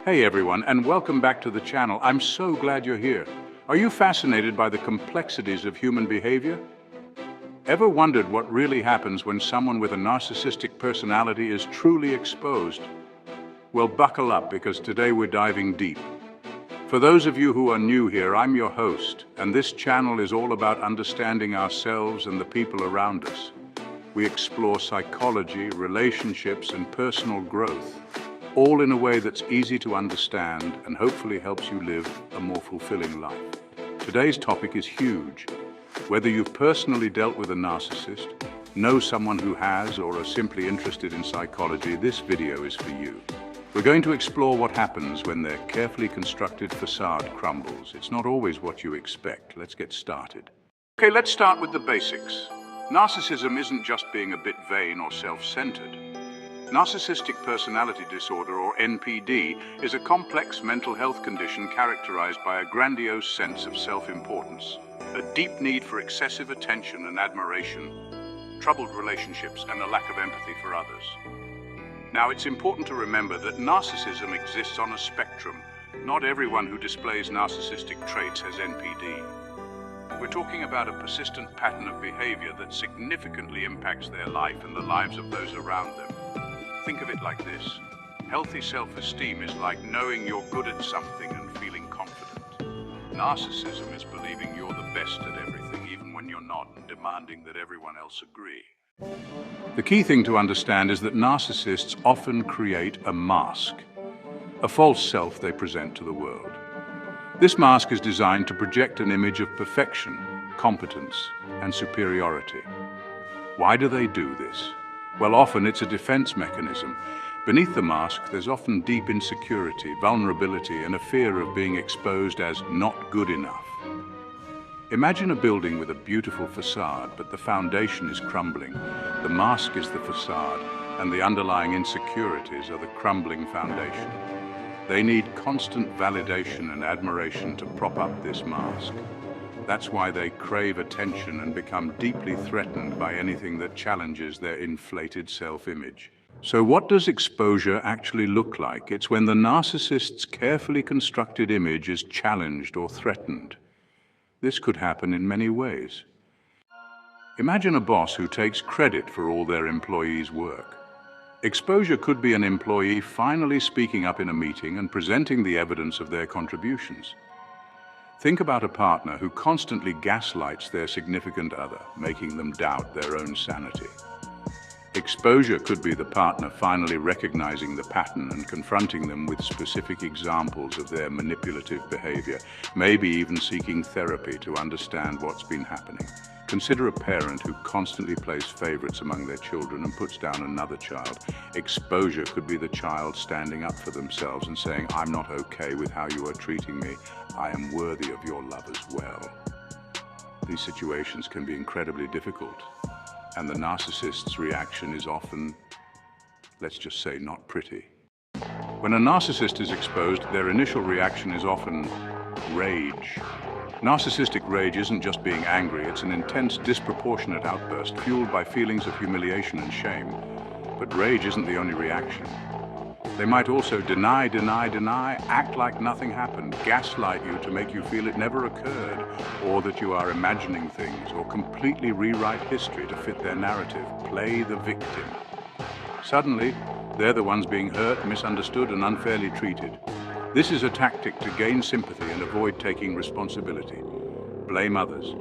Hey everyone, and welcome back to the channel. I'm so glad you're here. Are you fascinated by the complexities of human behavior? Ever wondered what really happens when someone with a narcissistic personality is truly exposed? Well, buckle up because today we're diving deep. For those of you who are new here, I'm your host, and this channel is all about understanding ourselves and the people around us. We explore psychology, relationships, and personal growth, all in a way that's easy to understand and hopefully helps you live a more fulfilling life. Today's topic is huge. Whether you've personally dealt with a narcissist, know someone who has, or are simply interested in psychology, this video is for you. We're going to explore what happens when their carefully constructed facade crumbles. It's not always what you expect. Let's get started. Okay, let's start with the basics. Narcissism isn't just being a bit vain or self-centered. Narcissistic personality disorder, or NPD, is a complex mental health condition characterized by a grandiose sense of self-importance, a deep need for excessive attention and admiration, troubled relationships, and a lack of empathy for others. Now, it's important to remember that narcissism exists on a spectrum. Not everyone who displays narcissistic traits has NPD. We're talking about a persistent pattern of behavior that significantly impacts their life and the lives of those around them. Think of it like this. Healthy self-esteem is like knowing you're good at something and feeling confident. Narcissism is believing you're the best at everything, even when you're not, and demanding that everyone else agree. The key thing to understand is that narcissists often create a mask, a false self they present to the world. This mask is designed to project an image of perfection, competence, and superiority. Why do they do this? Well, often it's a defense mechanism. Beneath the mask, there's often deep insecurity, vulnerability, and a fear of being exposed as not good enough. Imagine a building with a beautiful facade, but the foundation is crumbling. The mask is the facade, and the underlying insecurities are the crumbling foundation. They need constant validation and admiration to prop up this mask. That's why they crave attention and become deeply threatened by anything that challenges their inflated self-image. So what does exposure actually look like? It's when the narcissist's carefully constructed image is challenged or threatened. This could happen in many ways. Imagine a boss who takes credit for all their employees' work. Exposure could be an employee finally speaking up in a meeting and presenting the evidence of their contributions. Think about a partner who constantly gaslights their significant other, making them doubt their own sanity. Exposure could be the partner finally recognizing the pattern and confronting them with specific examples of their manipulative behavior, maybe even seeking therapy to understand what's been happening. Consider a parent who constantly plays favorites among their children and puts down another child. Exposure could be the child standing up for themselves and saying, "I'm not okay with how you are treating me. I am worthy of your love as well." These situations can be incredibly difficult, and the narcissist's reaction is often, let's just say, not pretty. When a narcissist is exposed, their initial reaction is often rage. Narcissistic rage isn't just being angry, it's an intense, disproportionate outburst fueled by feelings of humiliation and shame. But rage isn't the only reaction. They might also deny, act like nothing happened, gaslight you to make you feel it never occurred, or that you are imagining things, or completely rewrite history to fit their narrative, play the victim. Suddenly, they're the ones being hurt, misunderstood, and unfairly treated. This is a tactic to gain sympathy and avoid taking responsibility. Blame others.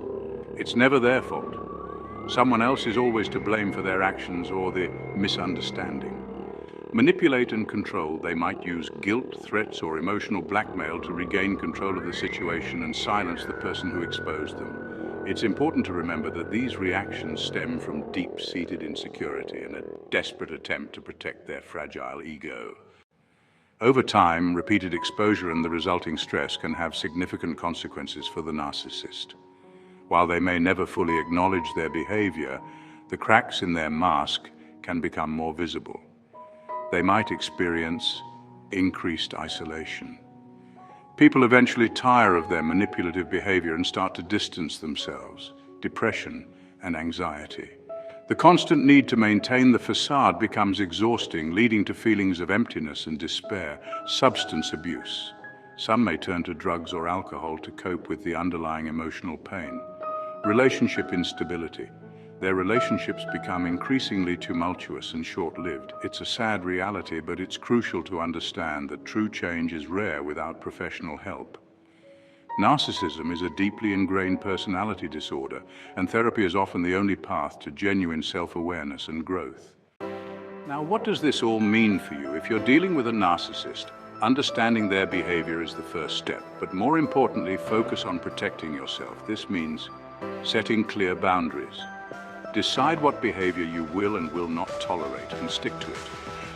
It's never their fault. Someone else is always to blame for their actions or the misunderstanding. Manipulate and control. They might use guilt, threats, or emotional blackmail to regain control of the situation and silence the person who exposed them. It's important to remember that these reactions stem from deep-seated insecurity and a desperate attempt to protect their fragile ego. Over time, repeated exposure and the resulting stress can have significant consequences for the narcissist. While they may never fully acknowledge their behavior, the cracks in their mask can become more visible. They might experience increased isolation. People eventually tire of their manipulative behavior and start to distance themselves, depression and anxiety. The constant need to maintain the facade becomes exhausting, leading to feelings of emptiness and despair. Substance abuse. Some may turn to drugs or alcohol to cope with the underlying emotional pain. Relationship instability. Their relationships become increasingly tumultuous and short-lived. It's a sad reality, but it's crucial to understand that true change is rare without professional help. Narcissism is a deeply ingrained personality disorder, and therapy is often the only path to genuine self-awareness and growth. Now, what does this all mean for you? If you're dealing with a narcissist, understanding their behavior is the first step, but more importantly, focus on protecting yourself. This means setting clear boundaries. Decide what behavior you will and will not tolerate and stick to it.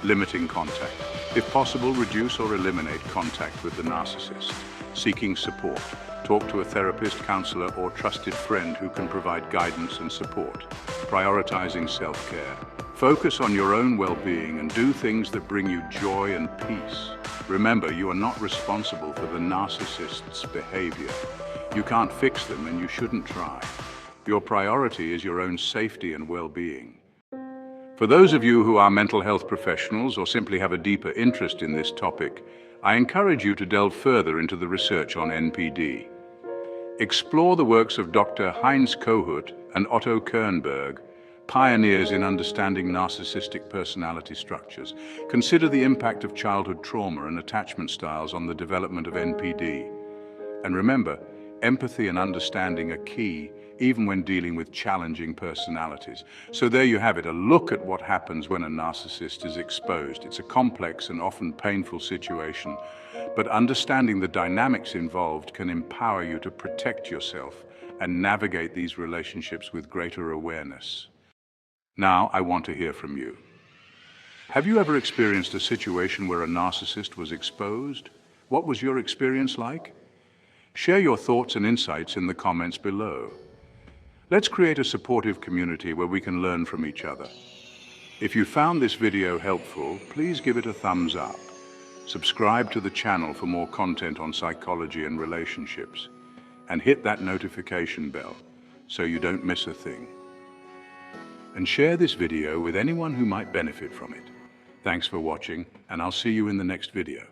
Limiting contact. If possible, reduce or eliminate contact with the narcissist. Seeking support. Talk to a therapist, counselor, or trusted friend who can provide guidance and support. Prioritizing self-care. Focus on your own well-being and do things that bring you joy and peace. Remember, you are not responsible for the narcissist's behavior. You can't fix them and you shouldn't try. Your priority is your own safety and well-being. For those of you who are mental health professionals or simply have a deeper interest in this topic, I encourage you to delve further into the research on NPD. Explore the works of Dr. Heinz Kohut and Otto Kernberg, pioneers in understanding narcissistic personality structures. Consider the impact of childhood trauma and attachment styles on the development of NPD. And remember, empathy and understanding are key, even when dealing with challenging personalities. So there you have it, a look at what happens when a narcissist is exposed. It's a complex and often painful situation, but understanding the dynamics involved can empower you to protect yourself and navigate these relationships with greater awareness. Now, I want to hear from you. Have you ever experienced a situation where a narcissist was exposed? What was your experience like? Share your thoughts and insights in the comments below. Let's create a supportive community where we can learn from each other. If you found this video helpful, please give it a thumbs up. Subscribe to the channel for more content on psychology and relationships. And hit that notification bell so you don't miss a thing. And share this video with anyone who might benefit from it. Thanks for watching, and I'll see you in the next video.